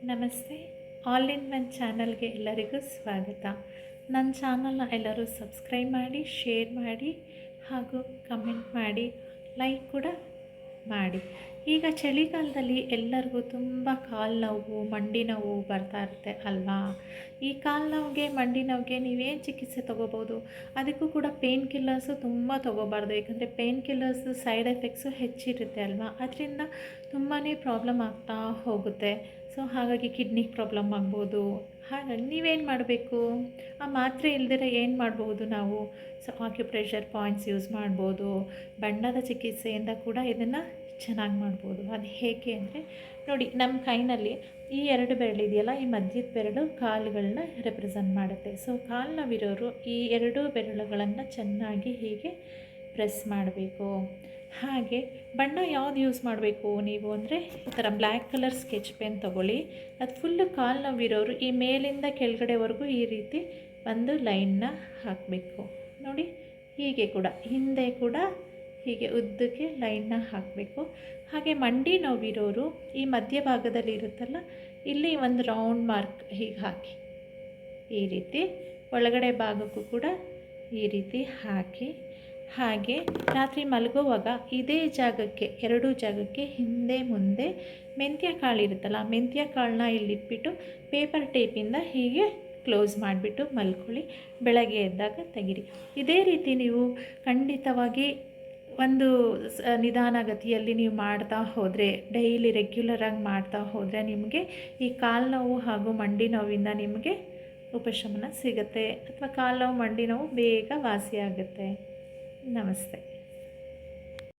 ನಮಸ್ತೆ. All in one ಚಾನಲ್ಗೆ ಎಲ್ಲರಿಗೂ ಸ್ವಾಗತ. ನನ್ನ ಚಾನಲ್ನ ಎಲ್ಲರೂ ಸಬ್ಸ್ಕ್ರೈಬ್ ಮಾಡಿ, ಶೇರ್ ಮಾಡಿ ಹಾಗೂ ಕಮೆಂಟ್ ಮಾಡಿ, ಲೈಕ್ ಕೂಡ ಮಾಡಿ. ಈಗ ಚಳಿಗಾಲದಲ್ಲಿ ಎಲ್ಲರಿಗೂ ತುಂಬ ಕಾಲು ನೋವು, ಮಂಡಿ ನೋವು ಬರ್ತಾ ಇರುತ್ತೆ ಅಲ್ವಾ? ಈ ಕಾಲು ನೋವಿಗೆ, ಮಂಡಿ ನೋವಿಗೆ ನೀವೇನು ಚಿಕಿತ್ಸೆ ತೊಗೋಬೋದು? ಅದಕ್ಕೂ ಕೂಡ ಪೇನ್ ಕಿಲ್ಲರ್ಸು ತುಂಬ ತೊಗೋಬಾರ್ದು. ಯಾಕಂದರೆ ಪೇನ್ ಕಿಲ್ಲರ್ಸು ಸೈಡ್ ಎಫೆಕ್ಟ್ಸು ಹೆಚ್ಚಿರುತ್ತೆ ಅಲ್ವಾ? ಅದರಿಂದ ತುಂಬಾ ಪ್ರಾಬ್ಲಮ್ ಆಗ್ತಾ ಹೋಗುತ್ತೆ. ಸೊ ಹಾಗಾಗಿ ಕಿಡ್ನಿ ಪ್ರಾಬ್ಲಮ್ ಆಗ್ಬೋದು. ಹಾಗಾಗಿ ನೀವೇನು ಮಾಡಬೇಕು? ಆ ಮಾತ್ರೆ ಇಲ್ದಿರ ಏನು ಮಾಡ್ಬೋದು ನಾವು? ಸೊ ಆಕ್ಯುಪ್ರೆಷರ್ ಪಾಯಿಂಟ್ಸ್ ಯೂಸ್ ಮಾಡ್ಬೋದು. ಬಣ್ಣದ ಚಿಕಿತ್ಸೆಯಿಂದ ಕೂಡ ಇದನ್ನು ಚೆನ್ನಾಗಿ ಮಾಡ್ಬೋದು. ಅದು ಹೇಗೆ ಅಂದರೆ ನೋಡಿ, ನಮ್ಮ ಕೈನಲ್ಲಿ ಈ 2 ಬೆರಳಿದೆಯಲ್ಲ, ಈ ಮಧ್ಯದ ಬೆರಳು ಕಾಲುಗಳನ್ನ ರೆಪ್ರೆಸೆಂಟ್ ಮಾಡುತ್ತೆ. ಸೊ ಕಾಲು ನೋವಿರೋರು ಈ 2 ಬೆರಳುಗಳನ್ನು ಚೆನ್ನಾಗಿ ಹೀಗೆ ಪ್ರೆಸ್ ಮಾಡಬೇಕು. ಹಾಗೆ ಬಣ್ಣ ಯಾವ್ದು ಯೂಸ್ ಮಾಡಬೇಕು ನೀವು ಅಂದರೆ, ಈ ಥರ ಬ್ಲ್ಯಾಕ್ ಕಲರ್ ಸ್ಕೆಚ್ ಪೆನ್ ತೊಗೊಳ್ಳಿ. ಅದು ಫುಲ್ಲು ಕಾಲು ನೋವಿರೋರು ಈ ಮೇಲಿಂದ ಕೆಳಗಡೆವರೆಗೂ ಈ ರೀತಿ ಒಂದು ಲೈನ್ನ ಹಾಕಬೇಕು. ನೋಡಿ, ಹೀಗೆ ಕೂಡ ಹಿಂದೆ ಕೂಡ ಹೀಗೆ ಉದ್ದಕ್ಕೆ ಲೈನ್ನ ಹಾಕಬೇಕು. ಹಾಗೆ ಮಂಡಿ ನೋವಿರೋರು ಈ ಮಧ್ಯಭಾಗದಲ್ಲಿ ಇರುತ್ತಲ್ಲ, ಇಲ್ಲಿ ಒಂದು ರೌಂಡ್ ಮಾರ್ಕ್ ಹೀಗೆ ಹಾಕಿ, ಈ ರೀತಿ ಒಳಗಡೆ ಭಾಗಕ್ಕೂ ಕೂಡ ಈ ರೀತಿ ಹಾಕಿ. ಹಾಗೆ ರಾತ್ರಿ ಮಲಗುವಾಗ ಇದೇ ಜಾಗಕ್ಕೆ, 2 ಜಾಗಕ್ಕೆ ಹಿಂದೆ ಮುಂದೆ ಮೆಂತ್ಯ ಕಾಳು ಇರುತ್ತಲ್ಲ, ಮೆಂತ್ಯ ಕಾಳನ್ನ ಇಲ್ಲಿಟ್ಬಿಟ್ಟು ಪೇಪರ್ ಟೇಪಿಂದ ಹೀಗೆ ಕ್ಲೋಸ್ ಮಾಡಿಬಿಟ್ಟು ಮಲ್ಕೊಳ್ಳಿ. ಬೆಳಗ್ಗೆ ಎದ್ದಾಗ ತೆಗಿರಿ. ಇದೇ ರೀತಿ ನೀವು ಖಂಡಿತವಾಗಿ ಒಂದು ನಿಧಾನಗತಿಯಲ್ಲಿ ನೀವು ಮಾಡ್ತಾ ಹೋದರೆ, ಡೈಲಿ ರೆಗ್ಯುಲರಾಗಿ ಮಾಡ್ತಾ ಹೋದರೆ ನಿಮಗೆ ಈ ಕಾಲು ನೋವು ಹಾಗೂ ಮಂಡಿ ನೋವಿಂದ ನಿಮಗೆ ಉಪಶಮನ ಸಿಗುತ್ತೆ, ಅಥವಾ ಕಾಲು ನೋವು, ಮಂಡಿ ನೋವು ಬೇಗ ವಾಸಿಯಾಗುತ್ತೆ. ನಮಸ್ತೆ.